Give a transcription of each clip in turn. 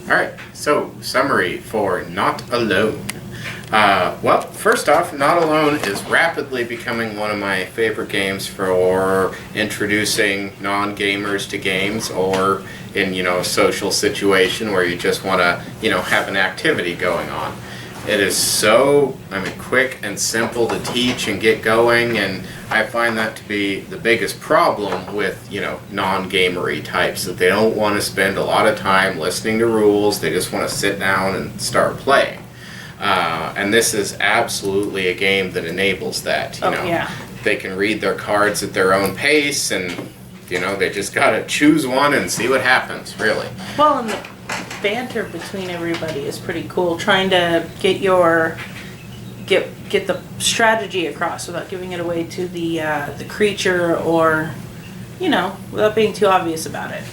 Alright, so summary for Not Alone. Well, first off, Not Alone is rapidly becoming one of my favorite games for introducing non-gamers to games, or in, a social situation where you just want to, have an activity going on. It is so, quick and simple to teach and get going, and I find that to be the biggest problem with, non-gamery types, that they don't want to spend a lot of time listening to rules, they just want to sit down and start playing. And this is absolutely a game that enables that, Yeah. They can read their cards at their own pace, and, they just gotta choose one and see what happens, really. Well, and the banter between everybody is pretty cool. Trying to get the strategy across without giving it away to the creature, or without being too obvious about it.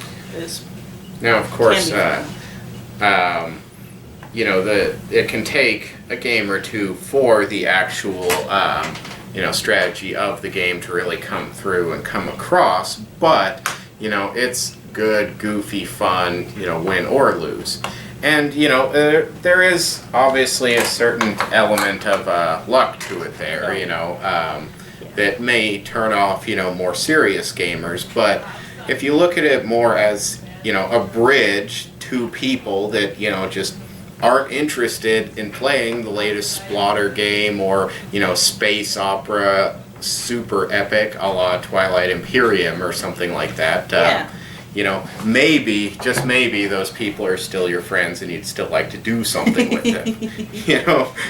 Now, of course, can it can take a game or two for the actual strategy of the game to really come through and come across, but it's good, goofy fun, win or lose. And, there is obviously a certain element of luck to it there, that may turn off, more serious gamers. But if you look at it more as, a bridge to people that, just aren't interested in playing the latest Splotter game, or, space opera super epic a la Twilight Imperium or something like that, maybe, just maybe, those people are still your friends and you'd still like to do something with them.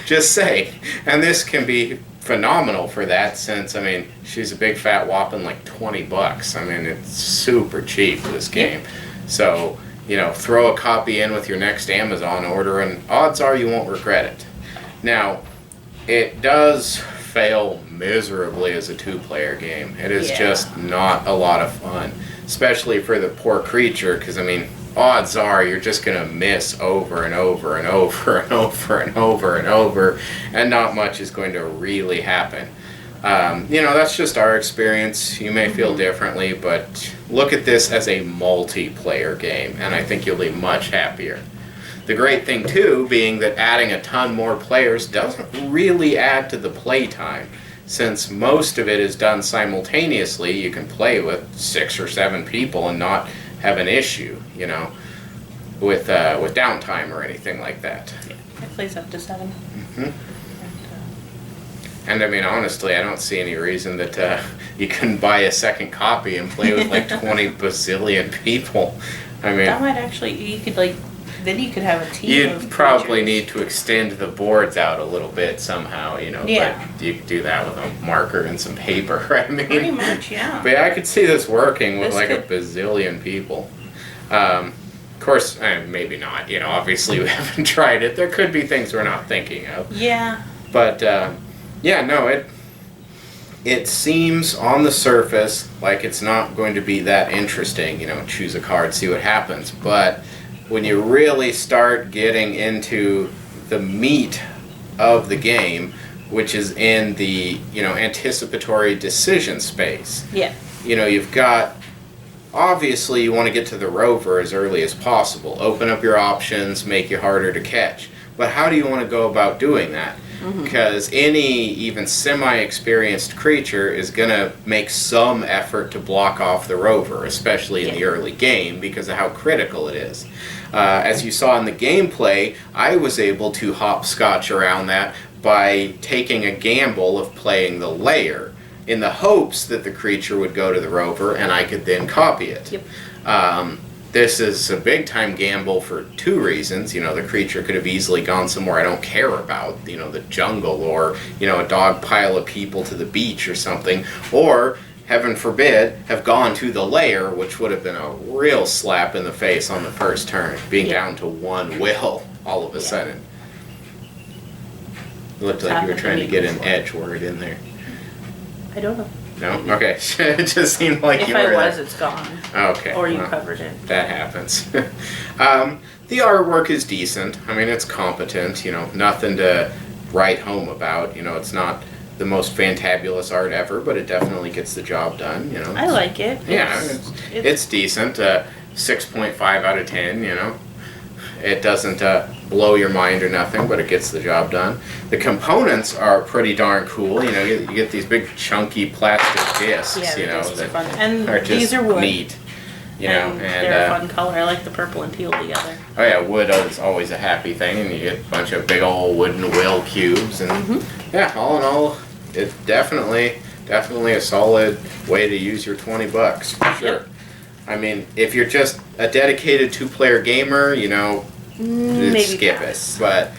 Just say. And this can be phenomenal for that, since, she's a big fat whopping like $20. It's super cheap, this game. So, throw a copy in with your next Amazon order and odds are you won't regret it. Now, it does fail miserably as a two-player game. It is just not a lot of fun. Especially for the poor creature, because, odds are you're just going to miss over and over and over and over and over and over, and not much is going to really happen. That's just our experience. You may feel differently, but look at this as a multiplayer game, and I think you'll be much happier. The great thing, too, being that adding a ton more players doesn't really add to the playtime. Since most of it is done simultaneously, you can play with 6 or 7 people and not have an issue, with downtime or anything like that. Yeah, it plays up to 7. Mm-hmm. And honestly, I don't see any reason that you couldn't buy a second copy and play with like 20 bazillion people. That might actually, then you could have a team. You'd probably need to extend the boards out a little bit somehow, Yeah. but you could do that with a marker and some paper, right? Pretty much, yeah. But I could see this working with a bazillion people. Of course, maybe not, obviously we haven't tried it. There could be things we're not thinking of. Yeah. But, it seems on the surface like it's not going to be that interesting, choose a card, see what happens. But when you really start getting into the meat of the game, which is in the, anticipatory decision space. Yeah. You've got, obviously you want to get to the rover as early as possible. Open up your options, make you harder to catch. But how do you want to go about doing that? Because any even semi-experienced creature is going to make some effort to block off the rover, especially in the early game, because of how critical it is. As you saw in the gameplay, I was able to hopscotch around that by taking a gamble of playing the layer, in the hopes that the creature would go to the rover and I could then copy it. Yep. This is a big-time gamble for 2 reasons. The creature could have easily gone somewhere I don't care about, the jungle, or, a dog pile of people to the beach or something, or, heaven forbid, have gone to the lair, which would have been a real slap in the face on the first turn, being down to 1 will all of a sudden. It looked like you were trying to get an edge word in there. I don't know. No? Okay. It just seemed like you were... If I was, it's gone. Okay. Or you covered it. That happens. The artwork is decent. It's competent, nothing to write home about. It's not the most fantabulous art ever, but it definitely gets the job done, I like it. Yeah, it's decent. 6.5 out of 10, It doesn't blow your mind or nothing, but it gets the job done. The components are pretty darn cool. You know, you get these big chunky plastic discs. Yeah, the you know, discs are that fun. And are just these are wood. neat. You know, and and they're a fun color. I like the purple and teal together. oh yeah, wood is always a happy thing, and you get a bunch of big old wooden will cubes, and yeah, all in all, it's definitely a solid way to use your $20 for sure. Yep. I mean, if you're just a dedicated 2-player gamer, you know, Maybe skip pass. it. But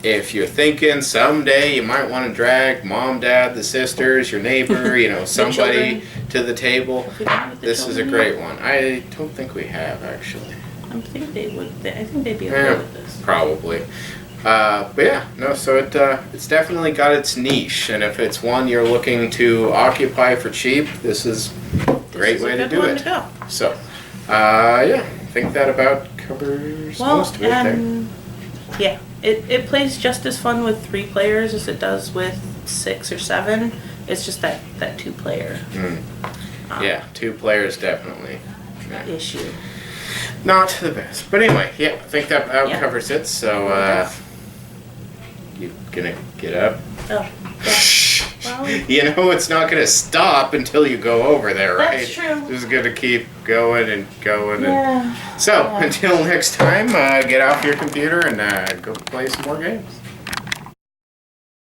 if you're thinking someday you might want to drag mom, dad, the sisters, your neighbor, you know, somebody to the table, If you don't have the this is a children great one. I don't think we have actually. I think they would. I think they'd be okay with this. Probably. But yeah, no, so it's definitely got its niche, and if it's one you're looking to occupy for cheap, this is a great This is way a to good do one it. to go. So, yeah, I think that about covers Well, most of it there. yeah, it plays just as fun with 3 players as it does with 6 or 7. It's just that 2-player Yeah, 2 players definitely. Yeah. issue. Not the best. But anyway, yeah, I think that about Yeah. covers it. So, you gonna get up? Oh, yeah. Well, You know it's not gonna stop until you go over there, right? That's true. Just gonna keep going and going. And yeah. so, until next time, get off your computer and go play some more games.